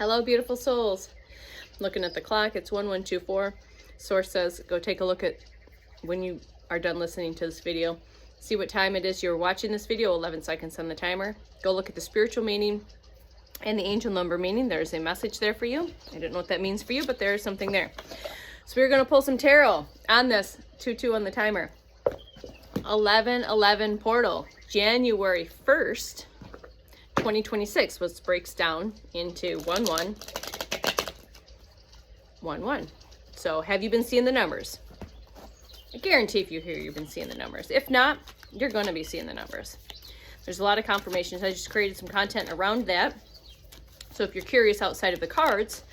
Hello, beautiful souls. Looking at the clock, it's 1124. Source says go take a look at when you are done listening to this video. See what time it is you're watching this video, 11 seconds on the timer. Go look at the spiritual meaning and the angel number meaning. There's a message there for you. I don't know what that means for you, but there is something there. So we're going to pull some tarot on this 2-2 on the timer. 1111 portal, January 1st, 2026, which breaks down into 1111. So have you been seeing the numbers? I guarantee if you're here, you've been seeing the numbers. If not, you're going to be seeing the numbers. There's a lot of confirmations. I just created some content around that. So if you're curious outside of the cards,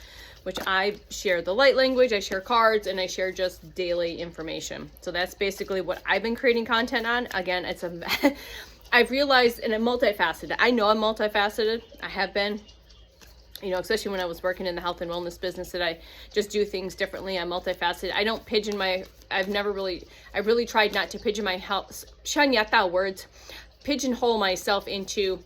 which I share the light language, I share cards, and I share just daily information. So that's basically what I've been creating content on. Again, it's I've realized, and I'm multifaceted. I know I'm multifaceted. I have been, you know, especially when I was working in the health and wellness business, that I just do things differently. I'm multifaceted. I don't I really tried not to pigeonhole myself into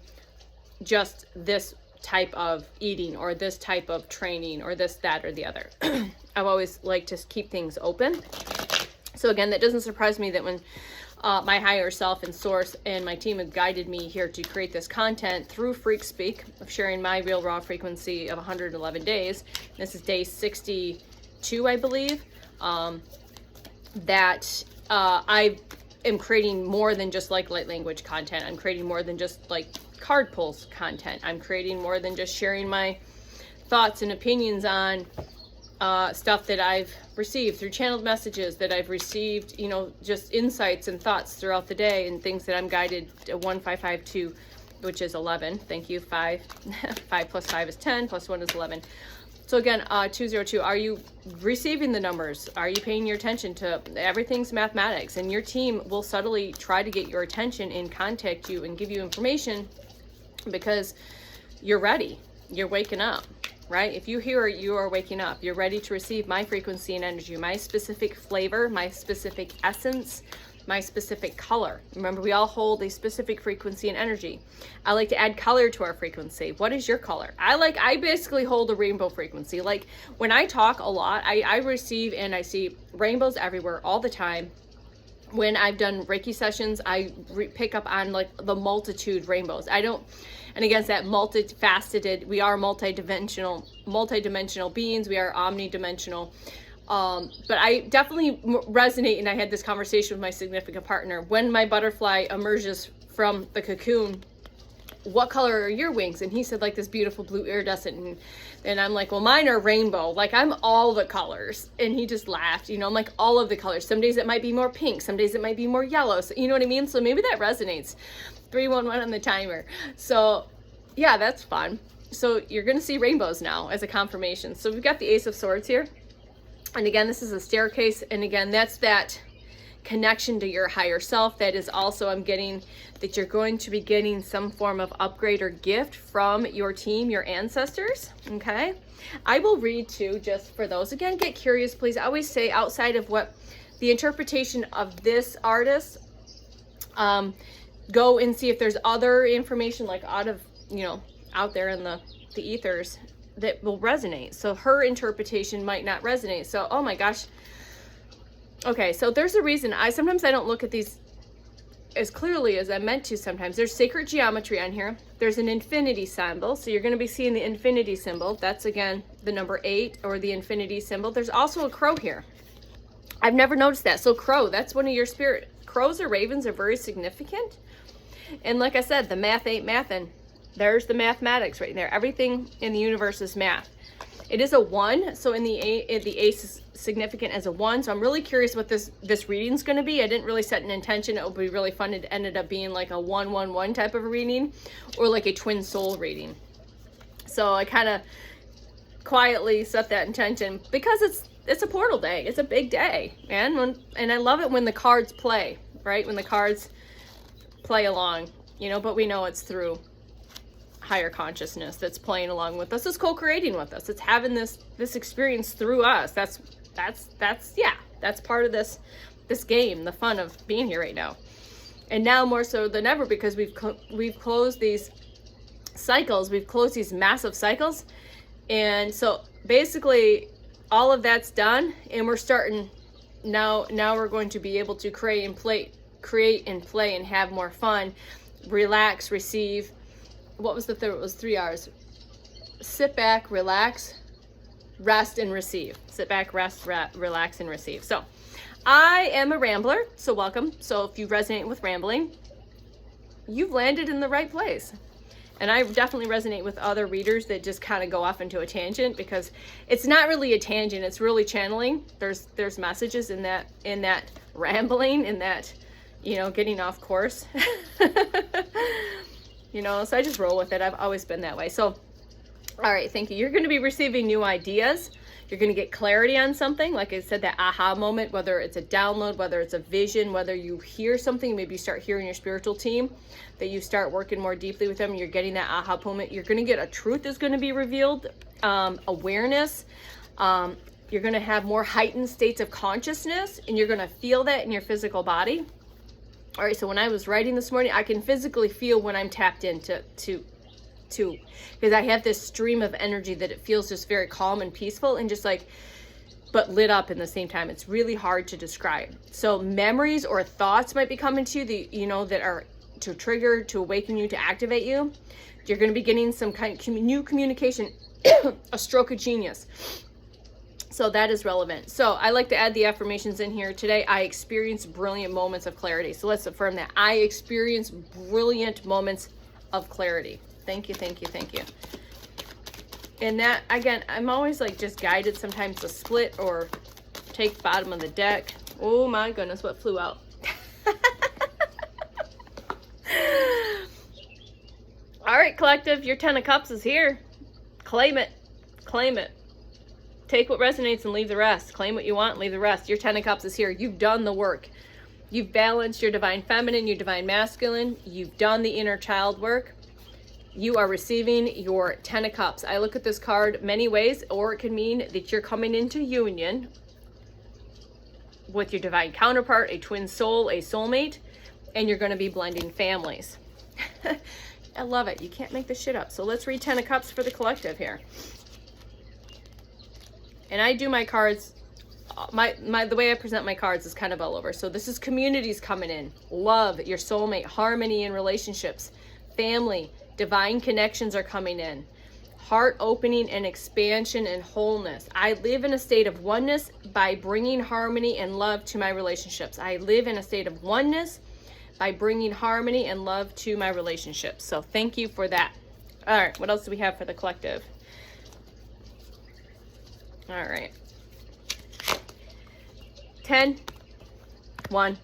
just this type of eating or this type of training or this, that, or the other. I've always liked to keep things open. So again, that doesn't surprise me that when my higher self and source and my team have guided me here to create this content through Freak Speak of sharing my real raw frequency of 111 days. This is day 62, I believe. That I am creating more than just like light language content. I'm creating more than just like card pulls content. I'm creating more than just sharing my thoughts and opinions on stuff that I've received through channeled messages, that I've received, you know, just insights and thoughts throughout the day, and things that I'm guided to 1552, which is 11. Thank you. 5 plus 5 is 10, plus 1 is 11. So again, 202, are you receiving the numbers? Are you paying your attention to everything's mathematics? And your team will subtly try to get your attention and contact you and give you information because you're ready. You're waking up, right? If you hear it, you are waking up. You're ready to receive my frequency and energy, my specific flavor, my specific essence, my specific color. Remember, we all hold a specific frequency and energy. I like to add color to our frequency. What is your color? I basically hold a rainbow frequency. Like when I talk a lot, I receive and I see rainbows everywhere all the time. When I've done Reiki sessions, I pick up on like the multitude rainbows. And against that multifaceted, we are multidimensional beings. We are omnidimensional. But I definitely resonate, and I had this conversation with my significant partner. When my butterfly emerges from the cocoon, what color are your wings? And he said like this beautiful blue iridescent, and I'm like, well, mine are rainbow. Like I'm all the colors. And he just laughed, you know, I'm like all of the colors. Some days it might be more pink, some days it might be more yellow. So, you know what I mean? So maybe that resonates. 311 on the timer. So yeah, that's fun. So you're going to see rainbows now as a confirmation. So we've got the Ace of Swords here. And again, this is a staircase. And again, that's that connection to your higher self. That is also, I'm getting that you're going to be getting some form of upgrade or gift from your team, your ancestors. Okay. I will read too, just for those. Again, get curious, please. I always say outside of what the interpretation of this artist, go and see if there's other information like out there in the ethers that will resonate. So her interpretation might not resonate. So, oh my gosh. Okay, so there's a reason sometimes I don't look at these as clearly as I meant to sometimes. There's sacred geometry on here. There's an infinity symbol. So you're going to be seeing the infinity symbol. That's again the number 8 or the infinity symbol. There's also a crow here. I've never noticed that. So crow, that's one of your spirit. Crows or ravens are very significant. And like I said, the math ain't mathin'. There's the mathematics right there. Everything in the universe is math. It is a 1, so in the ace is significant as a 1. So I'm really curious what this reading's going to be. I didn't really set an intention. It would be really fun. It ended up being like a 111 type of a reading, or like a twin soul reading. So I kind of quietly set that intention because it's a portal day. It's a big day, man. And I love it when the cards play, right? When the cards play along, you know. But we know it's through higher consciousness that's playing along with us. It's co-creating with us. It's having this experience through us. That's part of this game, the fun of being here right now. And now more so than ever, because we've closed these cycles, we've closed these massive cycles, And so basically all of that's done, and we're starting now we're going to be able to create and play and have more fun, relax, receive. What was the third? It was 3 R's. Sit back, relax, rest, and receive. Sit back, rest, relax, and receive. So I am a rambler, so welcome. So if you resonate with rambling, you've landed in the right place. And I definitely resonate with other readers that just kind of go off into a tangent, because it's not really a tangent, it's really channeling. There's messages in that rambling, in that, you know, getting off course. You know, so I just roll with it. I've always been that way. So, all right, thank you. You're going to be receiving new ideas. You're going to get clarity on something. Like I said, that aha moment, whether it's a download, whether it's a vision, whether you hear something, maybe you start hearing your spiritual team, that you start working more deeply with them, you're getting that aha moment. You're going to get a truth is going to be revealed, awareness. You're going to have more heightened states of consciousness, and you're going to feel that in your physical body. All right, so when I was writing this morning, I can physically feel when I'm tapped into because I have this stream of energy that it feels just very calm and peaceful, and just like, but lit up in the same time. It's really hard to describe. So memories or thoughts might be coming to you, that are to trigger, to awaken you, to activate you. You're going to be getting some kind of new communication, a stroke of genius. So that is relevant. So I like to add the affirmations in here today. I experience brilliant moments of clarity. So let's affirm that. I experience brilliant moments of clarity. Thank you, thank you, thank you. And that, again, I'm always like just guided sometimes to split or take bottom of the deck. Oh my goodness, what flew out? All right, collective, your 10 of Cups is here. Claim it. Claim it. Take what resonates and leave the rest. Claim what you want and leave the rest. Your 10 of Cups is here. You've done the work. You've balanced your divine feminine, your divine masculine. You've done the inner child work. You are receiving your 10 of Cups. I look at this card many ways, or it can mean that you're coming into union with your divine counterpart, a twin soul, a soulmate, and you're going to be blending families. I love it. You can't make this shit up. So let's read 10 of Cups for the collective here. And I do my cards, the way I present my cards is kind of all over. So this is communities coming in, love, your soulmate, harmony in relationships, family, divine connections are coming in, heart opening and expansion and wholeness. I live in a state of oneness by bringing harmony and love to my relationships. I live in a state of oneness by bringing harmony and love to my relationships. So thank you for that. All right, what else do we have for the collective? All right. 10, 1,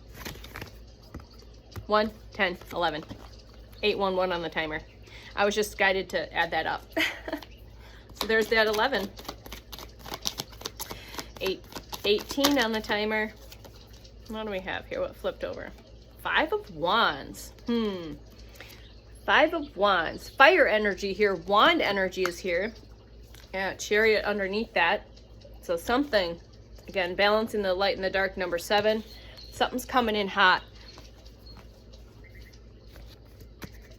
1, 10, 11. 811 on the timer. I was just guided to add that up. So there's that 11. 18 on the timer. What do we have here? What flipped over? 5 of Wands. 5 of Wands. Fire energy here. Wand energy is here. Yeah, Chariot underneath that. So something, again, balancing the light and the dark, number 7. Something's coming in hot.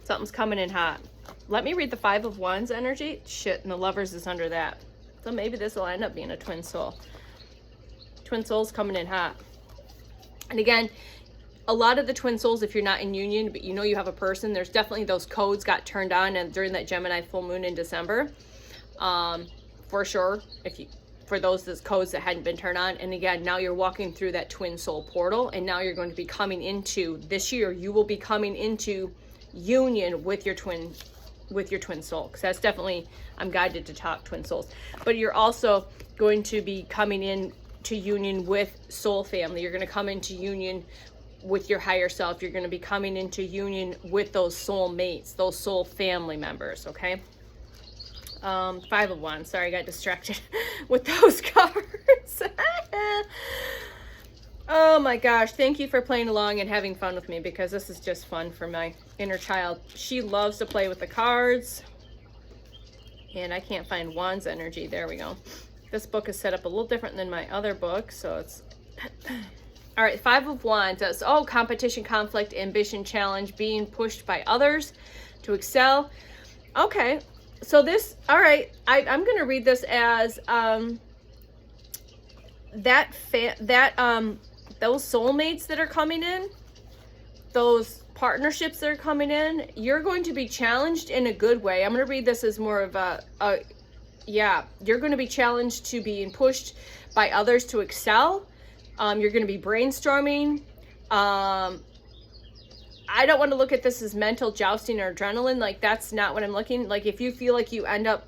Something's coming in hot. Let me read the 5 of Wands energy. Shit, and the Lovers is under that. So maybe this will end up being a twin soul. Twin souls coming in hot. And again, a lot of the twin souls, if you're not in union, but you know you have a person, there's definitely those codes got turned on and during that Gemini full moon in December. For sure, for those codes that hadn't been turned on. And again, now you're walking through that twin soul portal, and now you're going to be coming into, this year, you will be coming into union with your twin soul, because that's definitely, I'm guided to talk twin souls. But you're also going to be coming in to union with soul family. You're going to come into union with your higher self. You're going to be coming into union with those soul mates, those soul family members. Okay. 5 of Wands. Sorry, I got distracted with those cards. Oh my gosh, thank you for playing along and having fun with me, because this is just fun for my inner child. She loves to play with the cards, and I can't find Wands energy. There we go. This book is set up a little different than my other book, so it's all right. 5 of Wands. That's competition, conflict, ambition, challenge, being pushed by others to excel. Okay, So this, all right, I'm going to read this as those soulmates that are coming in, those partnerships that are coming in, you're going to be challenged in a good way. I'm going to read this as more of you're going to be challenged to being pushed by others to excel. You're going to be brainstorming. I don't want to look at this as mental jousting or adrenaline. Like, that's not what I'm looking. Like, if you feel like you end up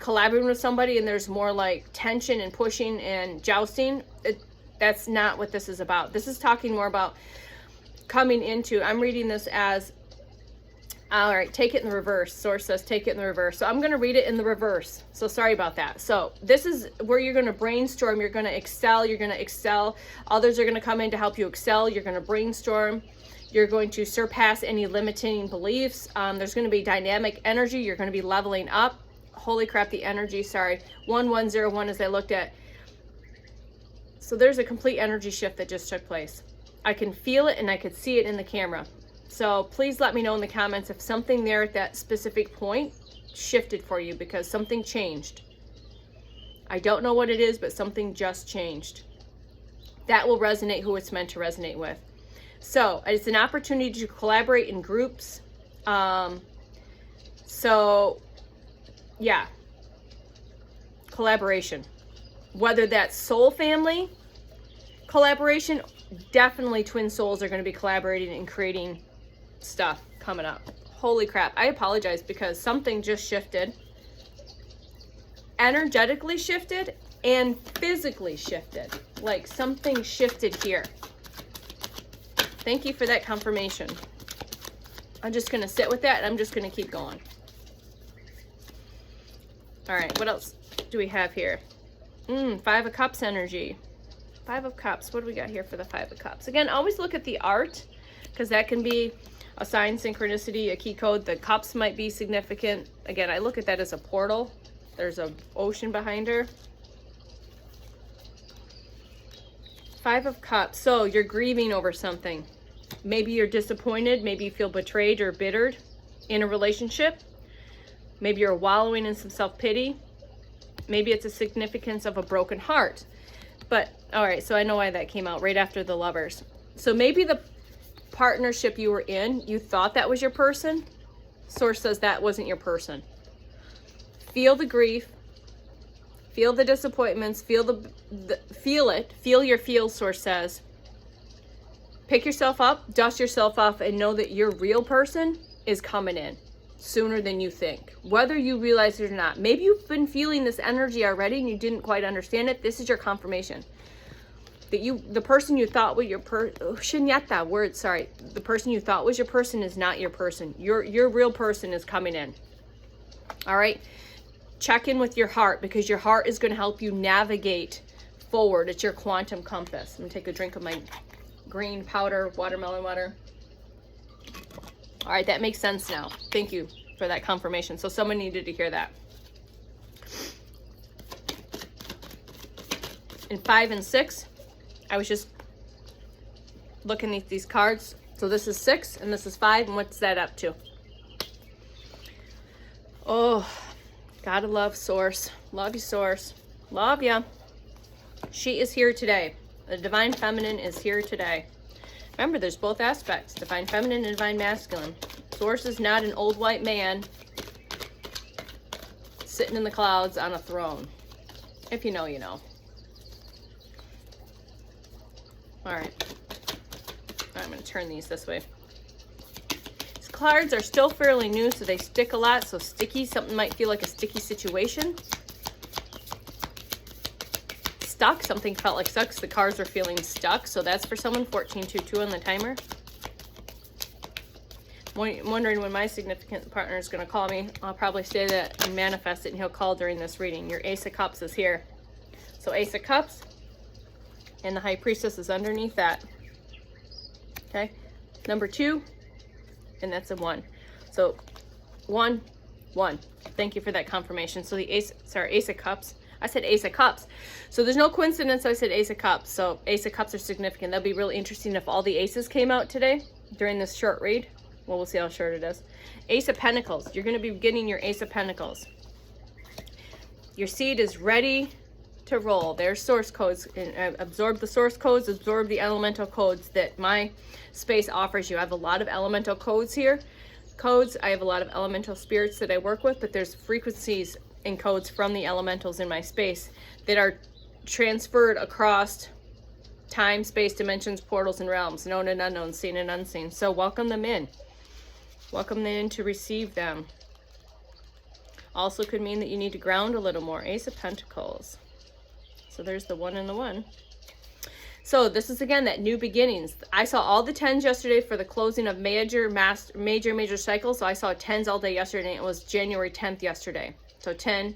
collaborating with somebody and there's more like tension and pushing and jousting, that's not what this is about. This is talking more about coming into, I'm reading this as, all right, take it in the reverse. Source says take it in the reverse. So I'm going to read it in the reverse. So sorry about that. So this is where you're going to brainstorm. You're going to excel. You're going to excel. Others are going to come in to help you excel. You're going to brainstorm. You're going to surpass any limiting beliefs. There's going to be dynamic energy. You're going to be leveling up. Holy crap, the energy, sorry. 1101 as I looked at. So there's a complete energy shift that just took place. I can feel it and I could see it in the camera. So please let me know in the comments if something there at that specific point shifted for you, because something changed. I don't know what it is, but something just changed. That will resonate who it's meant to resonate with. So it's an opportunity to collaborate in groups. So yeah, collaboration. Whether that's soul family collaboration, definitely twin souls are going to be collaborating and creating stuff coming up. Holy crap. I apologize because something just shifted. Energetically shifted and physically shifted. Like something shifted here. Thank you for that confirmation. I'm just going to sit with that and I'm just going to keep going. All right, what else do we have here? 5 of Cups energy. 5 of Cups. What do we got here for the 5 of Cups? Again, always look at the art, because that can be a sign, synchronicity, a key code. The cups might be significant. Again, I look at that as a portal. There's an ocean behind her. 5 of Cups. So you're grieving over something. Maybe you're disappointed. Maybe you feel betrayed or bittered in a relationship. Maybe you're wallowing in some self-pity. Maybe it's a significance of a broken heart. But, all right, so I know why that came out right after the Lovers. So maybe the partnership you were in, you thought that was your person. Source says that wasn't your person. Feel the grief. Feel the disappointments. Feel feel it. Feel your feels, Source says. Pick yourself up, dust yourself off, and know that your real person is coming in sooner than you think, whether you realize it or not. Maybe you've been feeling this energy already and you didn't quite understand it. This is your confirmation that the person you thought was your the person you thought was your person is not your person. Your real person is coming in. All right, check in with your heart, because your heart is going to help you navigate forward. It's your quantum compass. I'm gonna take a drink of my green powder watermelon water. All right, that makes sense now. Thank you for that confirmation. So someone needed to hear that. In 5 and 6, I was just looking at these cards. So this is 6 and this is 5. And what's that up to? Oh, gotta love Source. Love you, Source. Love ya. She is here today. The Divine Feminine is here today. Remember, there's both aspects, Divine Feminine and Divine Masculine. Source is not an old white man sitting in the clouds on a throne. If you know, you know. All right. I'm going to turn these this way. These cards are still fairly new, so they stick a lot. So sticky, something might feel like a sticky situation. Stuck, something felt like stuck. The cards are feeling stuck, so that's for someone. 1422 on the timer. Wondering when my significant partner is going to call me. I'll probably say that and manifest it, and he'll call during this reading. Your Ace of Cups is here. So Ace of Cups, and the High Priestess is underneath that. Okay, number 2, and that's a 1. So 1, 1. Thank you for that confirmation. So the Ace of Cups. I said Ace of Cups. So there's no coincidence I said Ace of Cups. So Ace of Cups are significant. That'd be really interesting if all the aces came out today during this short read. Well, we'll see how short it is. Ace of Pentacles. You're going to be getting your Ace of Pentacles. Your seed is ready to roll. There's source codes. Absorb the source codes, absorb the elemental codes that my space offers you. I have a lot of elemental codes here. I have a lot of elemental spirits that I work with, but there's frequencies and codes from the elementals in my space that are transferred across time, space, dimensions, portals, and realms, known and unknown, seen and unseen. So welcome them in. Welcome them in to receive them. Also could mean that you need to ground a little more. Ace of Pentacles. So there's the 1 and the 1. So this is, again, that new beginnings. I saw all the 10s yesterday for the closing of major cycles. So I saw 10s all day yesterday, and it was January 10th yesterday. So 10,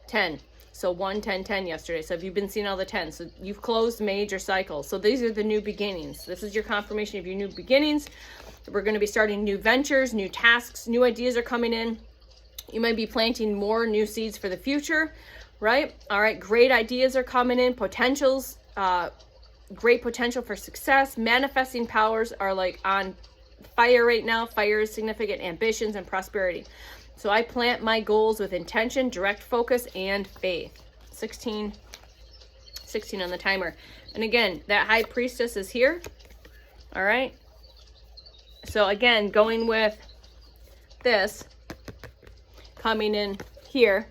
10. So 1, 10, 10 yesterday. So if you've been seeing all the 10s, so you've closed major cycles. So these are the new beginnings. This is your confirmation of your new beginnings. We're going to be starting new ventures, new tasks, new ideas are coming in. You might be planting more new seeds for the future, right? All right, great ideas are coming in, potentials, great potential for success. Manifesting powers are like on fire right now. Fire is significant, ambitions and prosperity. So I plant my goals with intention, direct focus, and faith. 16 on the timer. And again, that High Priestess is here. All right. So again, going with this, coming in here.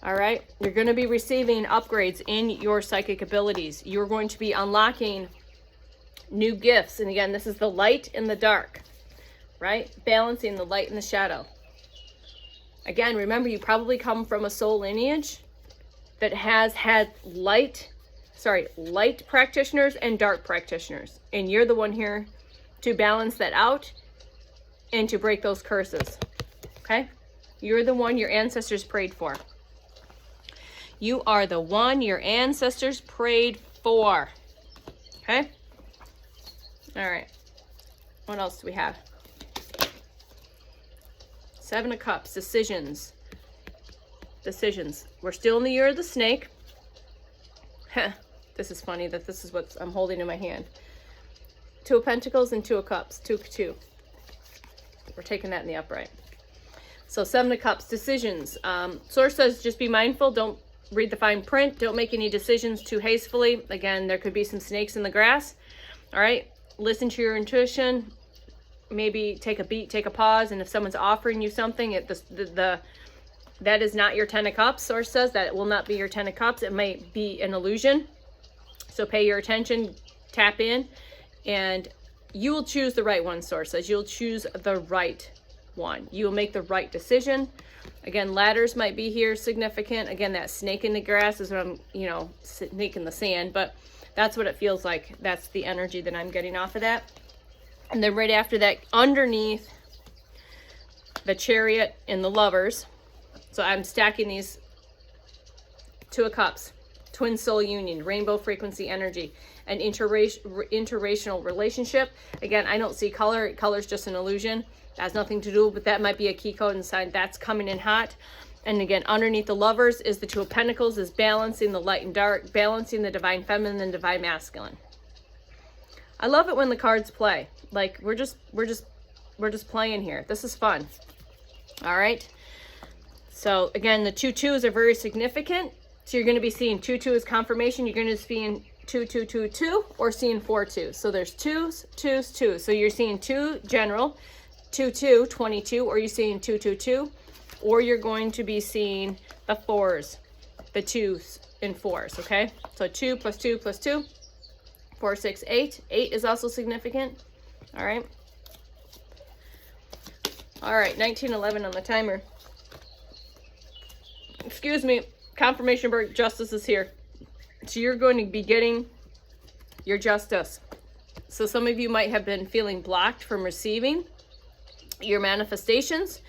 All right. You're going to be receiving upgrades in your psychic abilities. You're going to be unlocking new gifts. And again, this is the light and the dark, right? Balancing the light and the shadow. Again, remember, you probably come from a soul lineage that has had light practitioners and dark practitioners. And you're the one here to balance that out and to break those curses. Okay? You're the one your ancestors prayed for. You are the one your ancestors prayed for. Okay? All right. What else do we have? 7 of Cups, decisions. Decisions. We're still in the year of the snake. This is funny that this is what I'm holding in my hand. 2 of Pentacles and 2 of Cups. 2. We're taking that in the upright. So 7 of Cups, decisions. Source says just be mindful. Don't read the fine print. Don't make any decisions too hastily. Again, there could be some snakes in the grass. All right. Listen to your intuition. Maybe take a beat, take a pause, and if someone's offering you something, that is not your 10 of Cups. Source says that it will not be your 10 of Cups. It may be an illusion. So pay your attention, tap in, and you will choose the right one. Source says you'll choose the right one. You will make the right decision. Again, ladders might be here significant. Again, that snake in the grass is what I'm, snake in the sand, but that's what it feels like. That's the energy that I'm getting off of that. And then right after that, underneath the Chariot and the Lovers. So I'm stacking these 2 of Cups, twin soul union, rainbow frequency energy, an interracial relationship. Again, I don't see color. Color's just an illusion. That has nothing to do, but that might be a key code and sign. That's coming in hot. And again, underneath the Lovers is the 2 of Pentacles, is balancing the light and dark, balancing the divine feminine and divine masculine. I love it when the cards play. Like we're just playing here. This is fun. All right. So again, the 2 2s are very significant. So you're going to be seeing 2 2 as confirmation. You're going to be seeing 2 2 2 2 or seeing 4 2. So there's 2s, 2s, 2. So you're seeing 2 general, 2 2, 22, or you're seeing 2 2 2, or you're going to be seeing the 4s, the 2s and 4s. Okay. So 2 plus 2 plus 2. 4, 6, 8. 8 is also significant. All right. All right. 1911 on the timer. Excuse me. Confirmation bird justice is here. So you're going to be getting your justice. So some of you might have been feeling blocked from receiving your manifestations.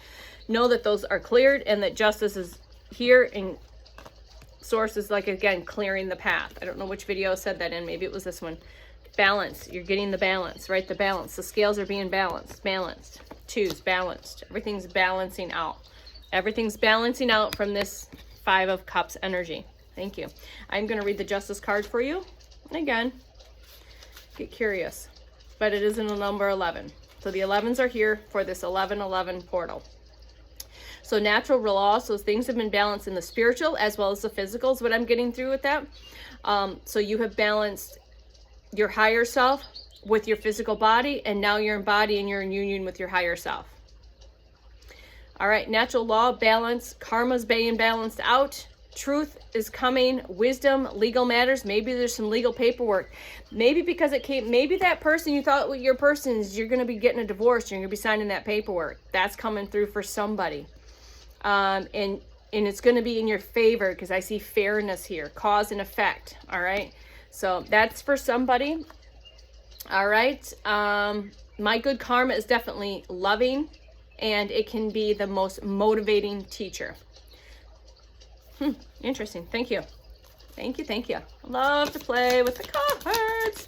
Know that those are cleared and that justice is here, and source is like, again, clearing the path. I don't know which video said that in. Maybe it was this one. Balance. You're getting the balance, right? The balance. The scales are being balanced. Balanced. 2s, balanced. Everything's balancing out. Everything's balancing out from this 5 of Cups energy. Thank you. I'm going to read the Justice card for you. And again, get curious. But it is in the number 11. So the 11s are here for this 11-11 portal. So natural law, so things have been balanced in the spiritual as well as the physical is what I'm getting through with that. So you have balanced your higher self with your physical body, and now you're in body and you're in union with your higher self. All right, natural law, balance, karma's being balanced out, truth is coming, wisdom, legal matters. Maybe there's some legal paperwork. Maybe because it came, maybe that person you thought your person is, you're going to be getting a divorce, you're going to be signing that paperwork. That's coming through for somebody. And it's going to be in your favor because I see fairness here, cause and effect. All right, so that's for somebody. All right, my good karma is definitely loving, and it can be the most motivating teacher. Interesting. Thank you. Thank you. Thank you. I love to play with the cards.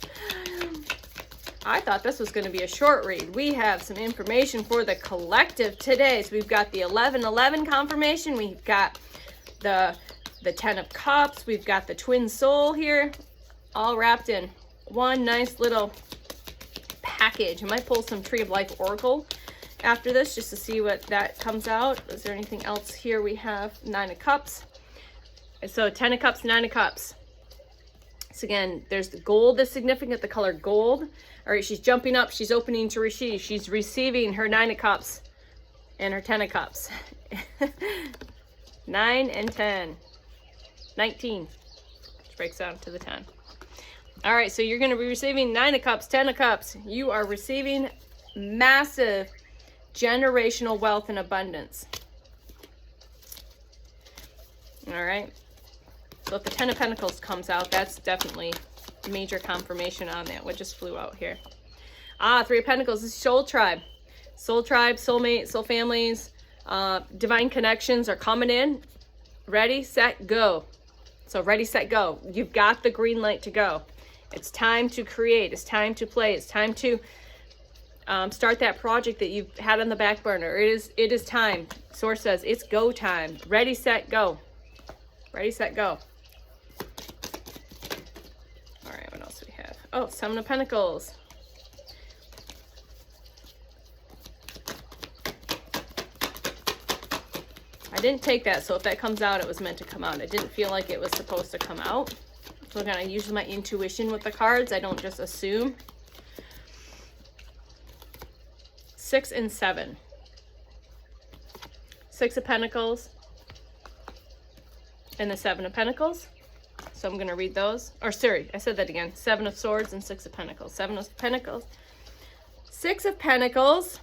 I thought this was going to be a short read. We have some information for the collective today. So we've got the 11-11 confirmation. We've got the 10 of cups. We've got the twin soul here, all wrapped in one nice little package. I might pull some Tree of Life Oracle after this just to see what that comes out. Is there anything else here? We have 9 of cups. So 10 of cups, 9 of cups. So again, there's the gold that's significant, the color gold. All right, she's jumping up, she's opening to receive. She's receiving her 9 of cups and her 10 of cups. 9 and 10. 19. Which breaks down to the 10. All right, so you're going to be receiving 9 of cups, 10 of cups. You are receiving massive generational wealth and abundance. All right. So if the 10 of Pentacles comes out, that's definitely major confirmation on that. What just flew out here? 3 of Pentacles. This is soul tribe. Soul tribe, soulmate, soul families, divine connections are coming in. Ready, set, go. So ready, set, go. You've got the green light to go. It's time to create. It's time to play. It's time to start that project that you've had on the back burner. It is time. Source says it's go time. Ready, set, go. Ready, set, go. All right, what else do we have? Oh, 7 of Pentacles. I didn't take that, so if that comes out, it was meant to come out. It didn't feel like it was supposed to come out. So I'm going to use my intuition with the cards. I don't just assume. 6 and 7. 6 of Pentacles. And the 7 of Pentacles. So I'm going to read those. Or sorry, I said that again. 7 of Swords and 6 of Pentacles. 7 of Pentacles. 6 of Pentacles.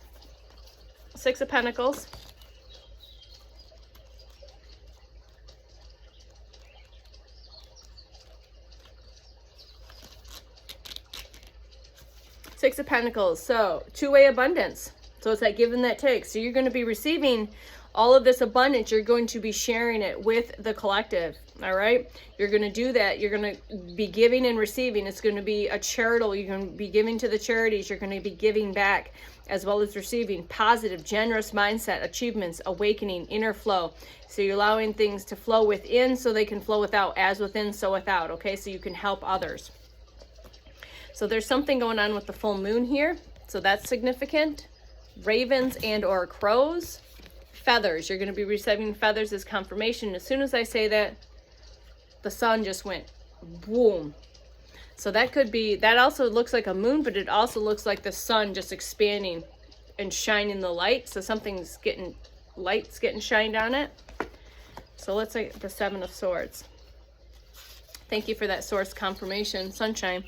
6 of Pentacles. Six of Pentacles. So two-way abundance. So it's that give and that take. So you're going to be receiving all of this abundance. You're going to be sharing it with the collective. All right. You're going to do that. You're going to be giving and receiving. It's going to be a charitable. You're going to be giving to the charities. You're going to be giving back as well as receiving. Positive, generous mindset, achievements, awakening, inner flow. So you're allowing things to flow within so they can flow without. As within, so without. Okay. So you can help others. So there's something going on with the full moon here. So that's significant. Ravens and or crows. Feathers. You're going to be receiving feathers as confirmation. As soon as I say that, the sun just went boom. So that could be, that also looks like a moon, but it also looks like the sun just expanding and shining the light. So something's getting, light's getting shined on it. So let's say the 7 of Swords. Thank you for that source confirmation, sunshine.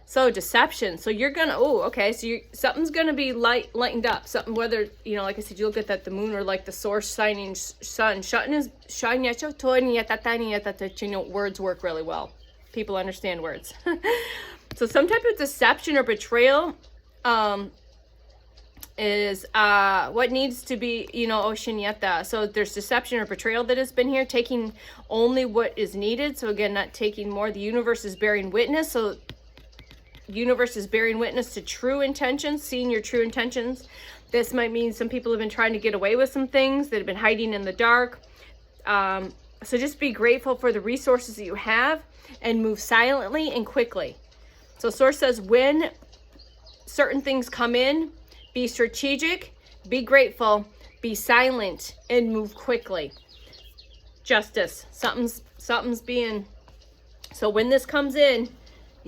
So deception. So you're gonna, oh, okay. So something's gonna be lightened up. Something, whether, you know, like I said, you look at that, the moon, or like the source shining sun. Words work really well. People understand words. So some type of deception or betrayal is what needs to be, you know, Oshinyeta. So there's deception or betrayal that has been here, taking only what is needed. So again, not taking more. The universe is bearing witness. So universe is bearing witness to true intentions, seeing your true intentions. This might mean some people have been trying to get away with some things that have been hiding in the dark. So just be grateful for the resources that you have and move silently and quickly. So source says when certain things come in, Be strategic, be grateful, be silent, and move quickly. Justice. Something's being... So when this comes in,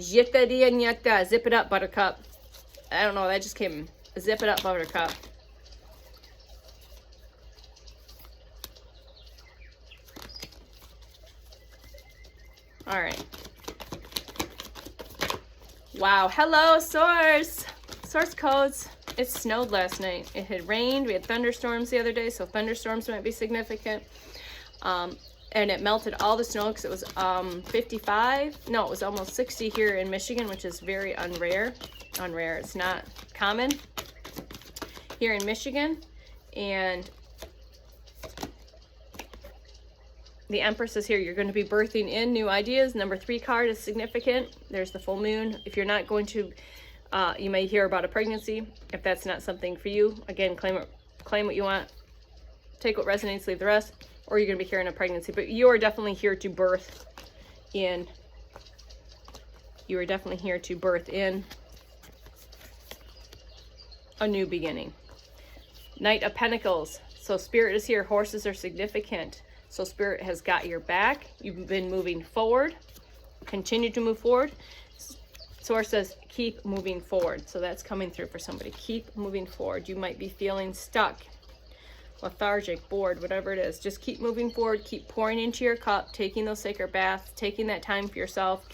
zip it up, buttercup. I don't know, that just came. Zip it up, buttercup. All right. Wow. Hello, Source. Source codes. It snowed last night. It had rained. We had thunderstorms the other day, so thunderstorms might be significant. And it melted all the snow because it was 55. No, it was almost 60 here in Michigan, which is very unrare. It's not common here in Michigan. And the Empress is here. You're going to be birthing in new ideas. Number 3 card is significant. There's the full moon. If you're not going to, you may hear about a pregnancy. If that's not something for you, again, claim what you want. Take what resonates, leave the rest. Or you're going to be hearing a pregnancy. But you are definitely here to birth in. You are definitely here to birth in a new beginning. Knight of Pentacles. So Spirit is here. Horses are significant. So Spirit has got your back. You've been moving forward. Continue to move forward. Source says keep moving forward. So that's coming through for somebody. Keep moving forward. You might be feeling stuck, lethargic, bored, whatever it is. Just keep moving forward. Keep pouring into your cup, taking those sacred baths, taking that time for yourself.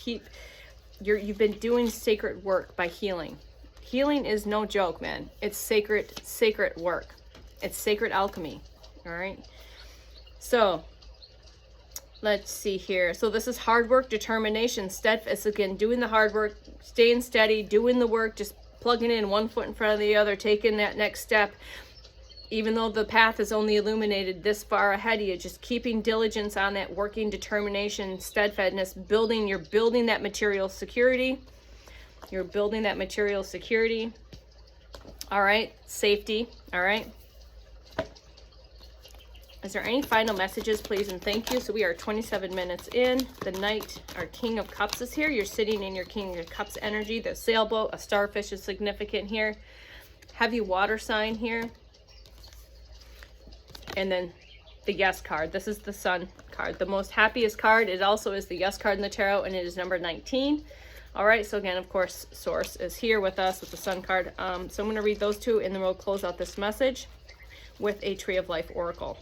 You've been doing sacred work by healing. Healing is no joke, man. It's sacred work. It's sacred alchemy. All right. So let's see here. So this is hard work, determination, steadfast. Again, doing the hard work, staying steady, doing the work, just plugging in one foot in front of the other, taking that next step. Even though the path is only illuminated this far ahead of you, just keeping diligence on that, working, determination, steadfastness, you're building that material security. You're building that material security. All right, safety, all right. Is there any final messages, please, and thank you? So we are 27 minutes in. The Knight, our King of Cups is here. You're sitting in your King of Cups energy. The sailboat, a starfish is significant here. Heavy water sign here. And then the Yes card. This is the Sun card. The most happiest card. It also is the Yes card in the tarot, and it is number 19. All right, so again, of course, Source is here with us with the Sun card. So I'm going to read those two, and then we'll close out this message with a Tree of Life Oracle.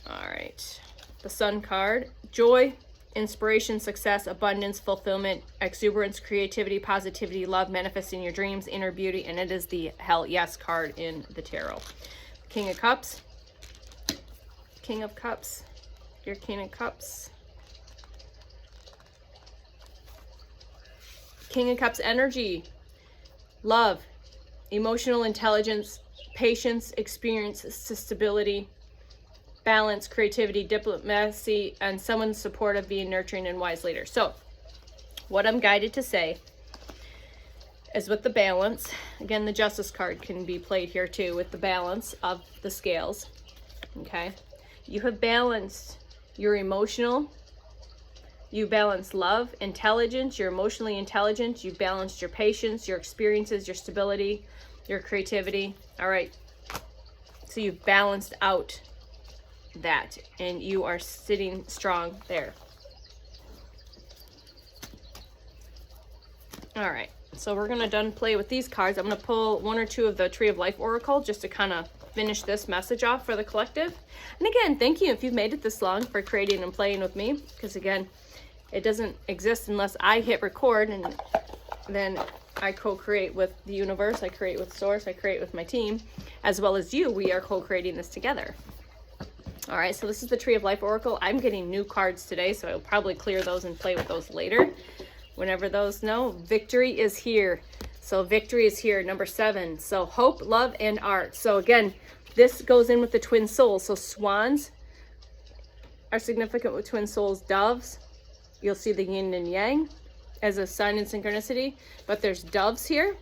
All right, the Sun card. Joy, inspiration, success, abundance, fulfillment, exuberance, creativity, positivity, love, manifesting your dreams, inner beauty, and it is the Hell Yes card in the tarot. King of Cups. King of Cups. Your King of Cups. King of Cups energy. Love. Emotional intelligence. Patience. Experience. Stability. Balance. Creativity. Diplomacy. And someone's supportive, being nurturing, and wise leader. So, what I'm guided to say is with the balance. Again, the Justice card can be played here too with the balance of the scales. Okay. You have balanced your emotional. You balance love, intelligence. You're emotionally intelligent. You've balanced your patience, your experiences, your stability, your creativity. All right. So you've balanced out that and you are sitting strong there. All right. So we're going to done play with these cards. I'm going to pull one or two of the Tree of Life Oracle just to kind of finish this message off for the collective. And again, thank you if you've made it this long for creating and playing with me. Because again, it doesn't exist unless I hit record, and then I co-create with the universe. I create with Source. I create with my team. As well as you, we are co-creating this together. All right, so this is the Tree of Life Oracle. I'm getting new cards today, so I'll probably clear those and play with those later. Whenever those know, victory is here. So victory is here, number 7. So hope, love, and art. So again, this goes in with the twin souls. So swans are significant with twin souls. Doves, you'll see the yin and yang as a sign in synchronicity. But there's doves here,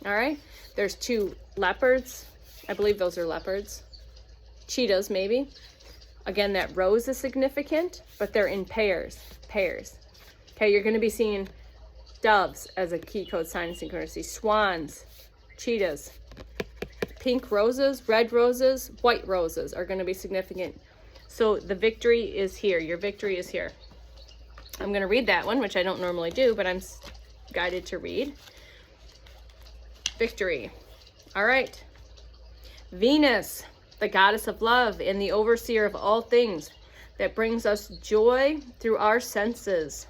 all right? There's 2 leopards. I believe those are leopards. Cheetahs, maybe. Again, that rose is significant, but they're in pairs. Okay, you're going to be seeing doves as a key code sign in synchronicity. Swans, cheetahs. Pink roses, red roses, white roses are going to be significant. So the victory is here. Your victory is here. I'm going to read that one, which I don't normally do, but I'm guided to read. Victory. All right. Venus, the goddess of love and the overseer of all things, that brings us joy through our senses.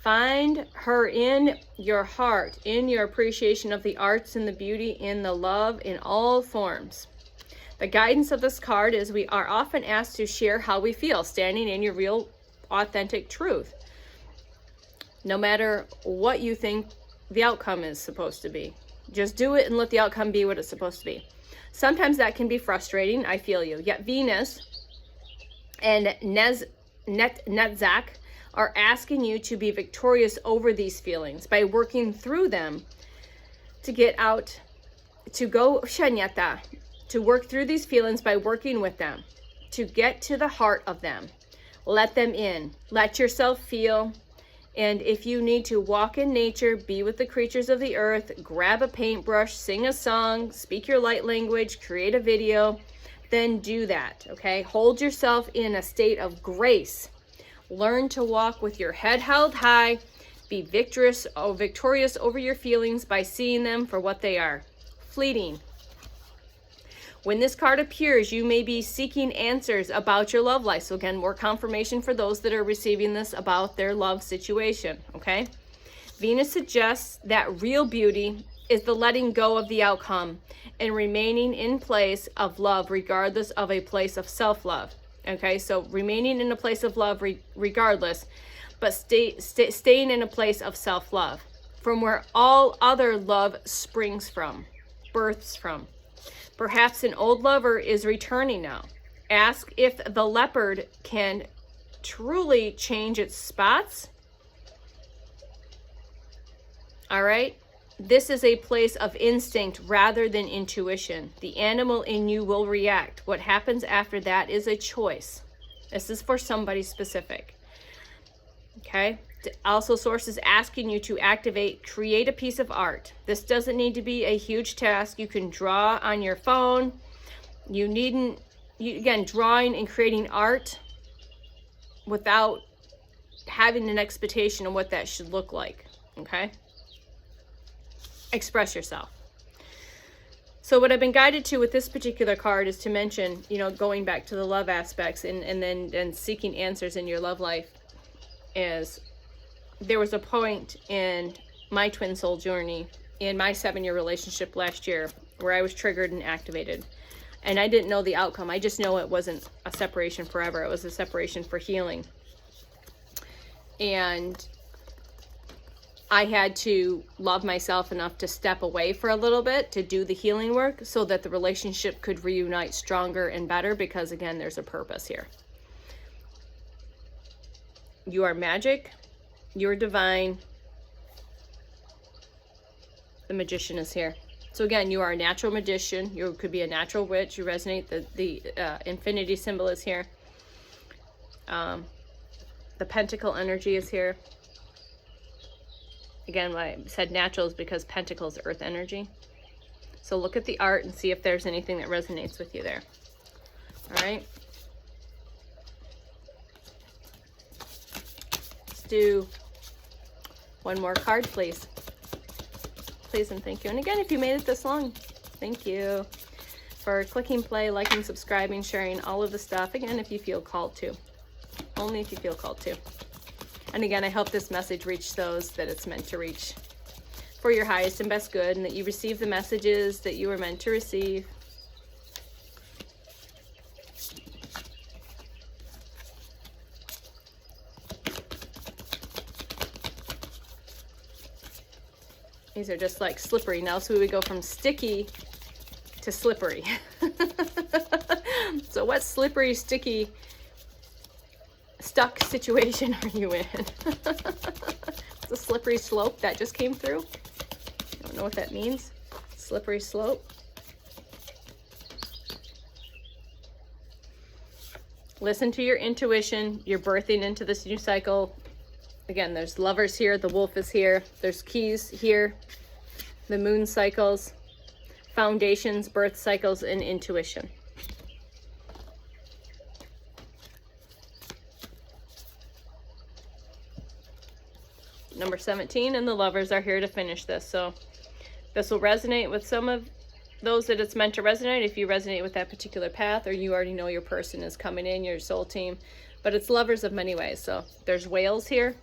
Find her in your heart, in your appreciation of the arts and the beauty, in the love in all forms. The guidance of this card is we are often asked to share how we feel, standing in your real, authentic truth. No matter what you think the outcome is supposed to be. Just do it and let the outcome be what it's supposed to be. Sometimes that can be frustrating. I feel you. Yet Venus and Netzach are asking you to be victorious over these feelings by working through them to get out, to go Shanyata, to work through these feelings by working with them, to get to the heart of them. Let them in. Let yourself feel. And if you need to walk in nature, be with the creatures of the earth, grab a paintbrush, sing a song, speak your light language, create a video, then do that, okay? Hold yourself in a state of grace. Learn to walk with your head held high. Be victorious over your feelings by seeing them for what they are. Fleeting. When this card appears, you may be seeking answers about your love life. So again, more confirmation for those that are receiving this about their love situation, okay? Venus suggests that real beauty is the letting go of the outcome and remaining in place of love regardless of a place of self-love, okay? So remaining in a place of love regardless, but staying in a place of self-love from where all other love springs from, births from. Perhaps an old lover is returning now. Ask if the leopard can truly change its spots. All right? This is a place of instinct rather than intuition. The animal in you will react. What happens after that is a choice. This is for somebody specific. Okay? Also, sources asking you to create a piece of art. This doesn't need to be a huge task. You can draw on your phone. Again, drawing and creating art without having an expectation of what that should look like, okay? Express yourself. So what I've been guided to with this particular card is to mention, going back to the love aspects and then seeking answers in your love life is there was a point in my twin soul journey in my 7-year relationship last year where I was triggered and activated. And I didn't know the outcome. I just know it wasn't a separation forever. It was a separation for healing. And I had to love myself enough to step away for a little bit to do the healing work so that the relationship could reunite stronger and better because, again, there's a purpose here. You are magic. You're divine. The magician is here. So again, you are a natural magician. You could be a natural witch. You resonate. The infinity symbol is here. The pentacle energy is here. Again, why I said natural is because pentacle is earth energy. So look at the art and see if there's anything that resonates with you there. All right. Let's do one more card, please. Please and thank you. And again, if you made it this long, thank you for clicking play, liking, subscribing, sharing, all of the stuff. Again, if you feel called to. Only if you feel called to. And again, I hope this message reaches those that it's meant to reach for your highest and best good, and that you receive the messages that you were meant to receive. These are just like slippery now, so we would go from sticky to slippery. So what slippery, sticky, stuck situation are you in? It's a slippery slope that just came through. I don't know what that means. Slippery slope. Listen to your intuition. You're birthing into this new cycle. Again, there's lovers here. The wolf is here. There's keys here. The moon cycles. foundations, birth cycles, and intuition. Number 17 and the Lovers are here to finish this. So this will resonate with some of those that it's meant to resonate, if you resonate with that particular path, or you already know your person is coming in, your soul team. But it's lovers of many ways. So there's whales here.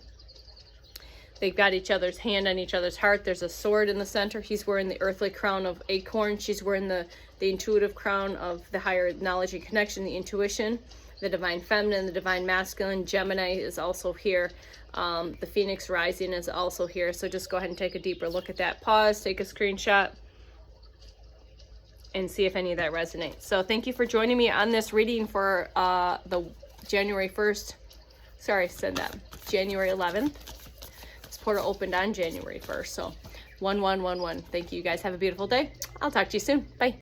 They've got each other's hand on each other's heart. There's a sword in the center. He's wearing the earthly crown of acorn. She's wearing the intuitive crown of the higher knowledge and connection, the intuition, the divine feminine, the divine masculine. Gemini is also here. The Phoenix rising is also here. So just go ahead and take a deeper look at that. Pause, take a screenshot, and see if any of that resonates. So thank you for joining me on this reading for the January 1st. Sorry, I said that. January 11th. This portal opened on January 1st. So 1111. Thank you guys. Have a beautiful day. I'll talk to you soon. Bye.